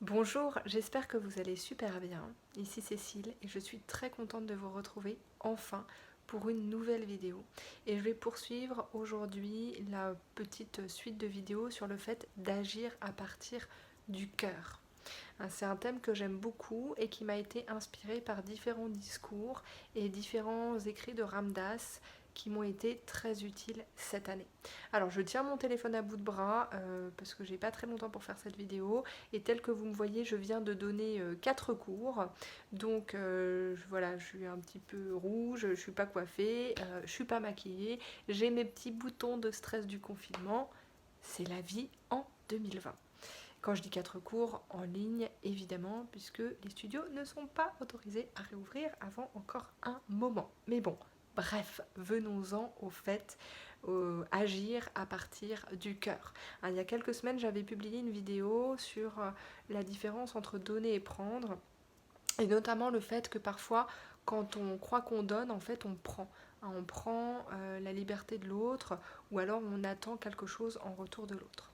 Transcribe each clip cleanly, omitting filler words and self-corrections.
Bonjour, j'espère que vous allez super bien. Ici Cécile et je suis très contente de vous retrouver enfin pour une nouvelle vidéo. Et je vais poursuivre aujourd'hui la petite suite de vidéos sur le fait d'agir à partir du cœur. C'est un thème que j'aime beaucoup et qui m'a été inspiré par différents discours et différents écrits de Ramdas qui m'ont été très utiles cette année. Alors je tiens mon téléphone à bout de bras parce que j'ai pas très longtemps pour faire cette vidéo et tel que vous me voyez je viens de donner 4 cours donc voilà, je suis un petit peu rouge, je suis pas coiffée, je suis pas maquillée, j'ai mes petits boutons de stress du confinement, c'est la vie en 2020. Quand je dis 4 cours en ligne, évidemment, puisque les studios ne sont pas autorisés à réouvrir avant encore un moment. Mais bon, bref, venons-en au fait agir à partir du cœur. Il y a quelques semaines, j'avais publié une vidéo sur la différence entre donner et prendre, et notamment le fait que parfois, quand on croit qu'on donne, en fait, on prend. On prend la liberté de l'autre, ou alors on attend quelque chose en retour de l'autre.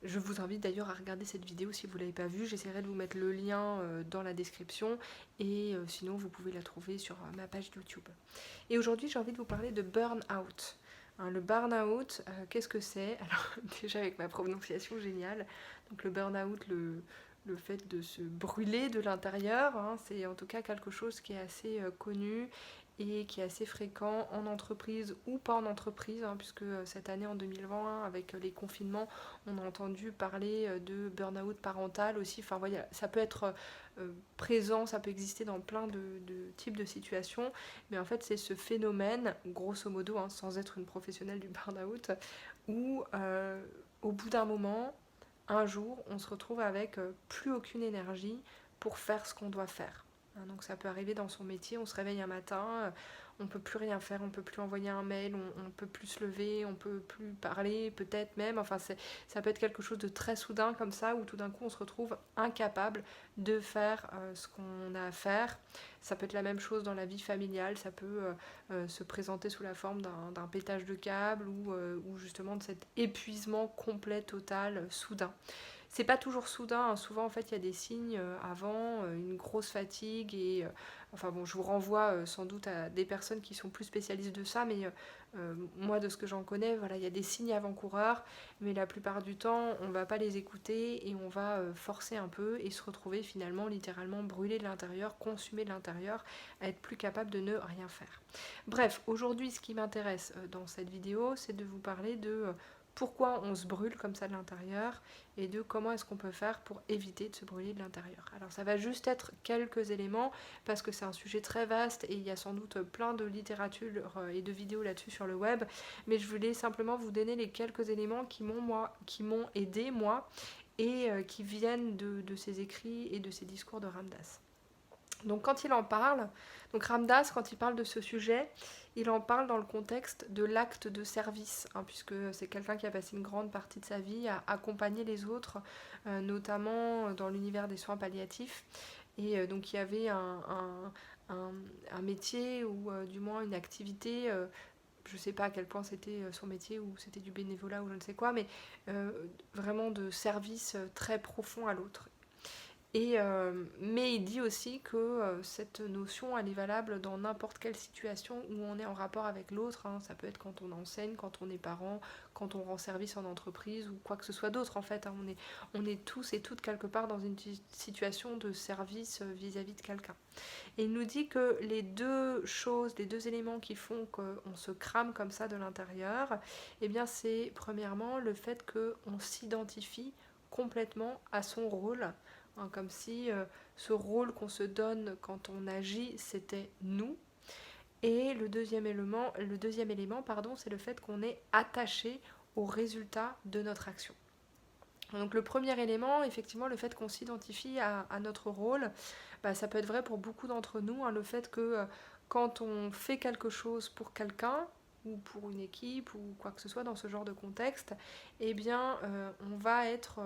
Je vous invite d'ailleurs à regarder cette vidéo si vous ne l'avez pas vue. J'essaierai de vous mettre le lien dans la description et sinon vous pouvez la trouver sur ma page YouTube. Et aujourd'hui j'ai envie de vous parler de burn-out. Le burn-out, qu'est-ce que c'est? Alors déjà avec ma prononciation géniale, donc le burn-out, le fait de se brûler de l'intérieur, c'est en tout cas quelque chose qui est assez connu et qui est assez fréquent en entreprise ou pas en entreprise, puisque cette année en 2020, avec les confinements, on a entendu parler de burn-out parental aussi. Enfin voilà, ça peut être présent, ça peut exister dans plein de types de situations, mais en fait c'est ce phénomène, grosso modo, sans être une professionnelle du burn-out, où au bout d'un moment, un jour, on se retrouve avec plus aucune énergie pour faire ce qu'on doit faire. Donc ça peut arriver dans son métier, on se réveille un matin, on peut plus rien faire, on peut plus envoyer un mail, on peut plus se lever, on peut plus parler, peut-être même, enfin ça peut être quelque chose de très soudain comme ça, où tout d'un coup on se retrouve incapable de faire ce qu'on a à faire. Ça peut être la même chose dans la vie familiale, ça peut se présenter sous la forme d'un pétage de câble ou justement de cet épuisement complet, total, soudain. C'est pas toujours soudain, souvent en fait il y a des signes avant, une grosse fatigue et enfin bon, je vous renvoie sans doute à des personnes qui sont plus spécialistes de ça, mais moi de ce que j'en connais, voilà, il y a des signes avant-coureurs, mais la plupart du temps on va pas les écouter et on va forcer un peu et se retrouver finalement littéralement brûlé de l'intérieur, consumé de l'intérieur, à être plus capable de ne rien faire. Bref, aujourd'hui ce qui m'intéresse dans cette vidéo, c'est de vous parler de pourquoi on se brûle comme ça de l'intérieur et de comment est-ce qu'on peut faire pour éviter de se brûler de l'intérieur. Alors ça va juste être quelques éléments parce que c'est un sujet très vaste et il y a sans doute plein de littérature et de vidéos là-dessus sur le web, mais je voulais simplement vous donner les quelques éléments qui m'ont aidé moi et qui viennent de ces écrits et de ces discours de Ramdas. Donc quand il en parle, donc Ramdas, quand il parle de ce sujet, il en parle dans le contexte de l'acte de service, puisque c'est quelqu'un qui a passé une grande partie de sa vie à accompagner les autres, notamment dans l'univers des soins palliatifs. Et donc il y avait un métier ou du moins une activité, je ne sais pas à quel point c'était son métier ou c'était du bénévolat ou je ne sais quoi, mais vraiment de service très profond à l'autre. Mais il dit aussi que cette notion elle est valable dans n'importe quelle situation où on est en rapport avec l'autre. Ça peut être quand on enseigne, quand on est parent, quand on rend service en entreprise ou quoi que ce soit d'autre en fait. On est tous et toutes quelque part dans une situation de service vis-à-vis de quelqu'un. Et il nous dit que les deux choses, les deux éléments qui font qu'on se crame comme ça de l'intérieur, eh bien c'est premièrement le fait qu'on s'identifie complètement à son rôle, comme si ce rôle qu'on se donne quand on agit, c'était nous. Et le deuxième élément pardon, c'est le fait qu'on est attaché au résultat de notre action. Donc le premier élément, effectivement, le fait qu'on s'identifie à notre rôle, ça peut être vrai pour beaucoup d'entre nous, le fait que quand on fait quelque chose pour quelqu'un, ou pour une équipe, ou quoi que ce soit dans ce genre de contexte, eh bien on va être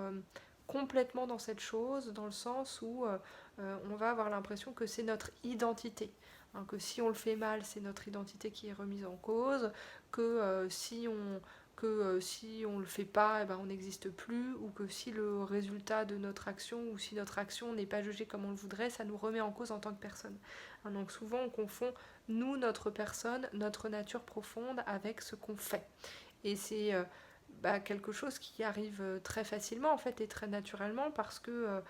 complètement dans cette chose, dans le sens où on va avoir l'impression que c'est notre identité. Que si on le fait mal, c'est notre identité qui est remise en cause, que si que si on le fait pas, on n'existe plus, ou que si le résultat de notre action, ou si notre action n'est pas jugée comme on le voudrait, ça nous remet en cause en tant que personne. Donc souvent on confond nous, notre personne, notre nature profonde avec ce qu'on fait. Et c'est quelque chose qui arrive très facilement en fait et très naturellement parce que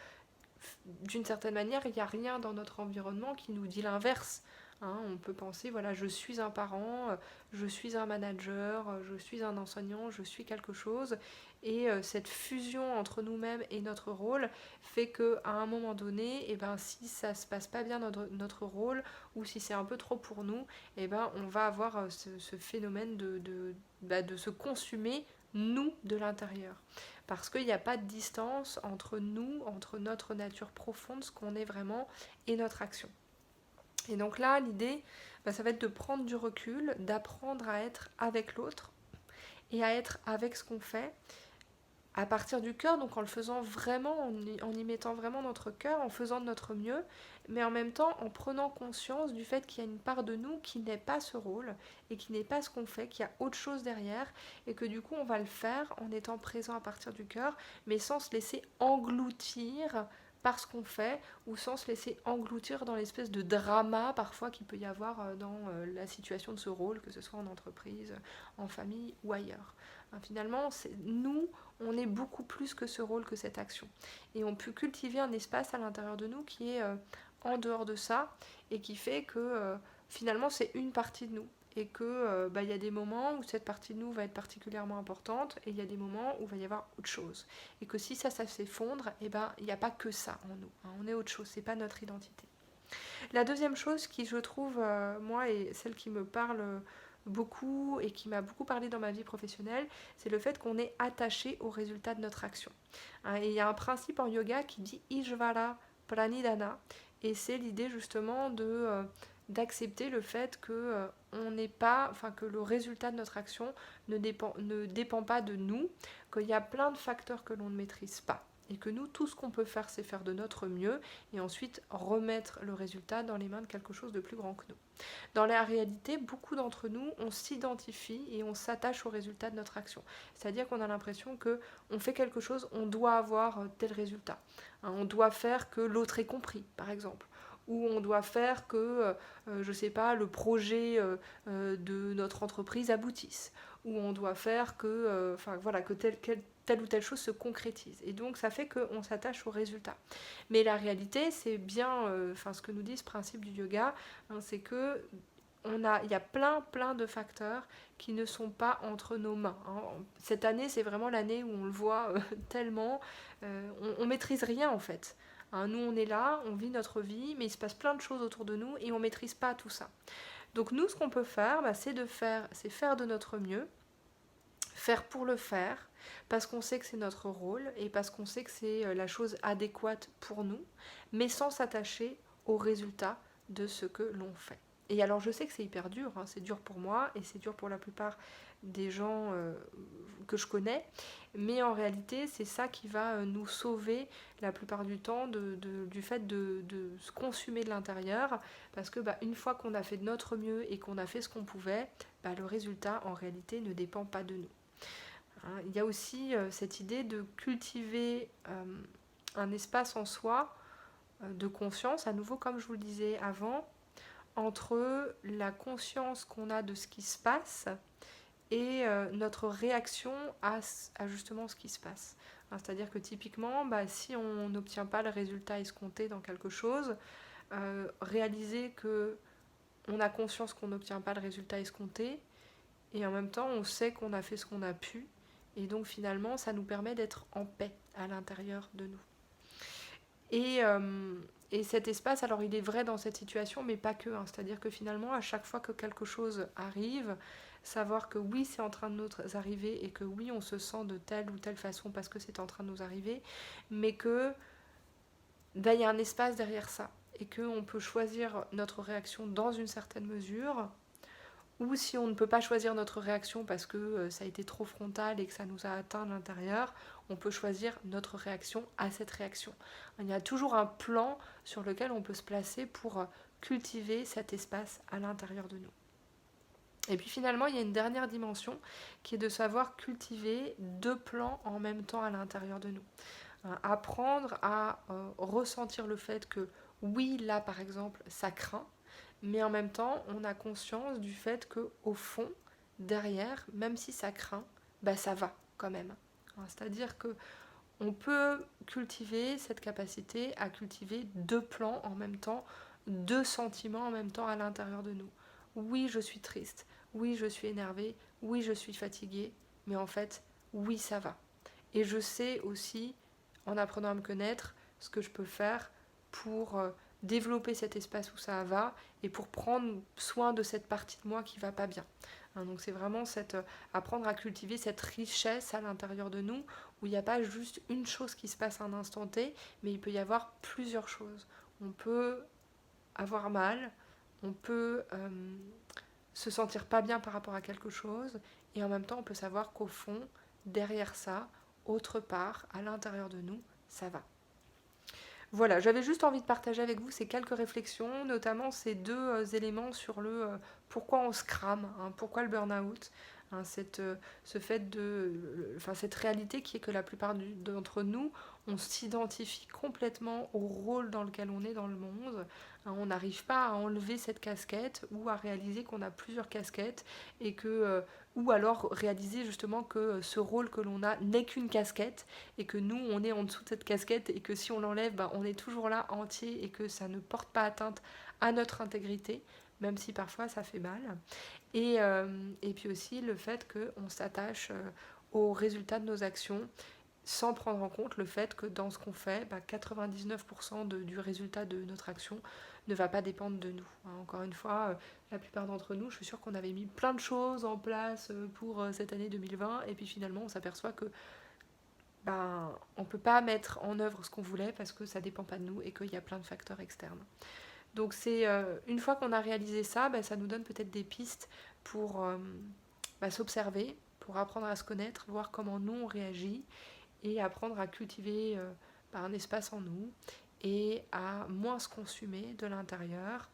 d'une certaine manière, il n'y a rien dans notre environnement qui nous dit l'inverse. On peut penser, voilà, je suis un parent, je suis un manager, je suis un enseignant, je suis quelque chose. Et cette fusion entre nous-mêmes et notre rôle fait qu'à un moment donné, si ça ne se passe pas bien notre rôle, ou si c'est un peu trop pour nous, on va avoir ce phénomène de se consumer, nous, de l'intérieur. Parce qu'il n'y a pas de distance entre nous, entre notre nature profonde, ce qu'on est vraiment, et notre action. Et donc là, l'idée, ça va être de prendre du recul, d'apprendre à être avec l'autre et à être avec ce qu'on fait à partir du cœur, donc en le faisant vraiment, en y mettant vraiment notre cœur, en faisant de notre mieux, mais en même temps en prenant conscience du fait qu'il y a une part de nous qui n'est pas ce rôle et qui n'est pas ce qu'on fait, qu'il y a autre chose derrière et que du coup on va le faire en étant présent à partir du cœur, mais sans se laisser engloutir par ce qu'on fait ou sans se laisser engloutir dans l'espèce de drama parfois qu'il peut y avoir dans la situation de ce rôle, que ce soit en entreprise, en famille ou ailleurs. Finalement, nous, on est beaucoup plus que ce rôle, que cette action. Et on peut cultiver un espace à l'intérieur de nous qui est en dehors de ça et qui fait que finalement c'est une partie de nous. Et que y a des moments où cette partie de nous va être particulièrement importante et il y a des moments où il va y avoir autre chose. Et que si ça s'effondre, il n'y a pas que ça en nous. On est autre chose, c'est pas notre identité. La deuxième chose qui, je trouve, moi, est celle qui me parle beaucoup et qui m'a beaucoup parlé dans ma vie professionnelle, c'est le fait qu'on est attaché au résultat de notre action. Et il y a un principe en yoga qui dit Ishvara Pranidhana, et c'est l'idée justement d'accepter le fait que on n'est pas, que le résultat de notre action ne dépend pas de nous, qu'il y a plein de facteurs que l'on ne maîtrise pas. Et que nous, tout ce qu'on peut faire, c'est faire de notre mieux et ensuite remettre le résultat dans les mains de quelque chose de plus grand que nous. Dans la réalité, beaucoup d'entre nous, on s'identifie et on s'attache au résultat de notre action. C'est-à-dire qu'on a l'impression qu'on fait quelque chose, on doit avoir tel résultat. On doit faire que l'autre ait compris, par exemple. Ou on doit faire que, je sais pas, le projet de notre entreprise aboutisse. Ou on doit faire que, que telle ou telle chose se concrétise. Et donc ça fait qu'on s'attache au résultat. Mais la réalité, c'est bien, ce que nous dit ce principe du yoga, c'est que il y a plein de facteurs qui ne sont pas entre nos mains. Cette année, c'est vraiment l'année où on le voit tellement, on maîtrise rien en fait. Nous, on est là, on vit notre vie, mais il se passe plein de choses autour de nous et on maîtrise pas tout ça. Donc nous, ce qu'on peut faire, c'est faire de notre mieux, faire pour le faire, parce qu'on sait que c'est notre rôle et parce qu'on sait que c'est la chose adéquate pour nous, mais sans s'attacher au résultat de ce que l'on fait. Et alors je sais que c'est hyper dur, c'est dur pour moi et c'est dur pour la plupart des gens que je connais, mais en réalité c'est ça qui va nous sauver la plupart du temps du fait de se consumer de l'intérieur, parce que une fois qu'on a fait de notre mieux et qu'on a fait ce qu'on pouvait, le résultat en réalité ne dépend pas de nous. Il y a aussi cette idée de cultiver un espace en soi de conscience, à nouveau comme je vous le disais avant, entre la conscience qu'on a de ce qui se passe et notre réaction à justement ce qui se passe. C'est-à-dire que typiquement, si on n'obtient pas le résultat escompté dans quelque chose, réaliser qu'on a conscience qu'on n'obtient pas le résultat escompté, et en même temps on sait qu'on a fait ce qu'on a pu, et donc finalement ça nous permet d'être en paix à l'intérieur de nous. Et cet espace, alors il est vrai dans cette situation, mais pas que. C'est-à-dire que finalement, à chaque fois que quelque chose arrive, savoir que oui, c'est en train de nous arriver et que oui, on se sent de telle ou telle façon parce que c'est en train de nous arriver, mais que il y a un espace derrière ça et qu'on peut choisir notre réaction dans une certaine mesure. Ou si on ne peut pas choisir notre réaction parce que ça a été trop frontal et que ça nous a atteint de l'intérieur, on peut choisir notre réaction à cette réaction. Il y a toujours un plan sur lequel on peut se placer pour cultiver cet espace à l'intérieur de nous. Et puis finalement, il y a une dernière dimension qui est de savoir cultiver deux plans en même temps à l'intérieur de nous. Apprendre à ressentir le fait que oui, là par exemple, ça craint, mais en même temps, on a conscience du fait que au fond, derrière, même si ça craint, bah ça va quand même. C'est-à-dire que on peut cultiver cette capacité à cultiver deux plans en même temps, deux sentiments en même temps à l'intérieur de nous. Oui, je suis triste, oui, je suis énervée, oui, je suis fatiguée, mais en fait, oui, ça va. Et je sais aussi, en apprenant à me connaître, ce que je peux faire pour développer cet espace où ça va et pour prendre soin de cette partie de moi qui va pas bien. Donc c'est vraiment apprendre à cultiver cette richesse à l'intérieur de nous où il n'y a pas juste une chose qui se passe à un instant T, mais il peut y avoir plusieurs choses. On peut avoir mal, on peut se sentir pas bien par rapport à quelque chose, et en même temps on peut savoir qu'au fond, derrière ça, autre part, à l'intérieur de nous, ça va. Voilà, j'avais juste envie de partager avec vous ces quelques réflexions, notamment ces deux éléments sur le pourquoi on se crame, pourquoi le burn-out, ce fait cette réalité qui est que la plupart d'entre nous, on s'identifie complètement au rôle dans lequel on est dans le monde. On n'arrive pas à enlever cette casquette ou à réaliser qu'on a plusieurs casquettes et que ou alors réaliser justement que ce rôle que l'on a n'est qu'une casquette et que nous, on est en dessous de cette casquette et que si on l'enlève, on est toujours là entier et que ça ne porte pas atteinte à notre intégrité, même si parfois ça fait mal. Et puis aussi le fait qu'on s'attache aux résultats de nos actions sans prendre en compte le fait que dans ce qu'on fait, 99% du résultat de notre action ne va pas dépendre de nous. Encore une fois, la plupart d'entre nous, je suis sûre qu'on avait mis plein de choses en place pour cette année 2020 et puis finalement on s'aperçoit que on ne peut pas mettre en œuvre ce qu'on voulait parce que ça ne dépend pas de nous et qu'il y a plein de facteurs externes. Donc c'est une fois qu'on a réalisé ça, ça nous donne peut-être des pistes pour s'observer, pour apprendre à se connaître, voir comment nous on réagit et apprendre à cultiver un espace en nous et à moins se consumer de l'intérieur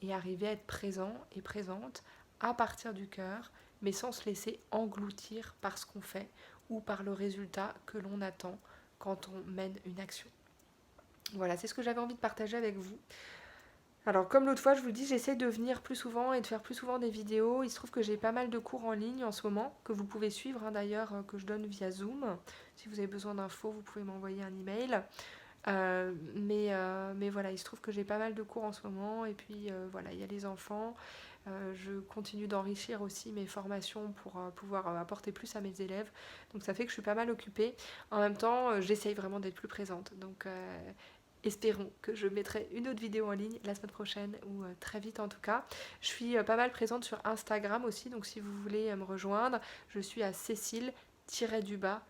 et arriver à être présent et présente à partir du cœur, mais sans se laisser engloutir par ce qu'on fait ou par le résultat que l'on attend quand on mène une action. Voilà, c'est ce que j'avais envie de partager avec vous. Alors comme l'autre fois, je vous dis, j'essaie de venir plus souvent et de faire plus souvent des vidéos. Il se trouve que j'ai pas mal de cours en ligne en ce moment, que vous pouvez suivre d'ailleurs, que je donne via Zoom. Si vous avez besoin d'infos, vous pouvez m'envoyer un email. Mais voilà, il se trouve que j'ai pas mal de cours en ce moment. Et puis voilà, il y a les enfants. Je continue d'enrichir aussi mes formations pour pouvoir apporter plus à mes élèves. Donc ça fait que je suis pas mal occupée. En même temps, j'essaye vraiment d'être plus présente. Donc espérons que je mettrai une autre vidéo en ligne la semaine prochaine ou très vite en tout cas. Je suis pas mal présente sur Instagram aussi, donc si vous voulez me rejoindre, je suis à Cécile-yoga.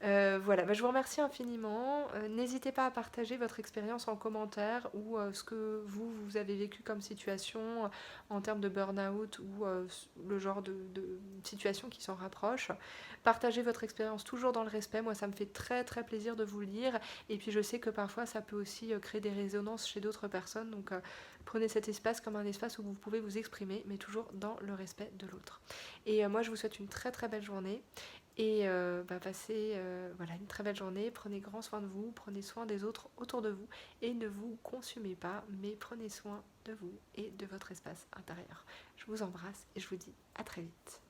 Voilà, je vous remercie infiniment. N'hésitez pas à partager votre expérience en commentaire ou ce que vous avez vécu comme situation en termes de burn-out ou le genre de situation qui s'en rapproche. Partagez votre expérience toujours dans le respect. Moi, ça me fait très très plaisir de vous lire. Et puis, je sais que parfois, ça peut aussi créer des résonances chez d'autres personnes. Donc, prenez cet espace comme un espace où vous pouvez vous exprimer, mais toujours dans le respect de l'autre. Et moi, je vous souhaite une très très belle journée. Et passez une très belle journée, prenez grand soin de vous, prenez soin des autres autour de vous et ne vous consumez pas, mais prenez soin de vous et de votre espace intérieur. Je vous embrasse et je vous dis à très vite.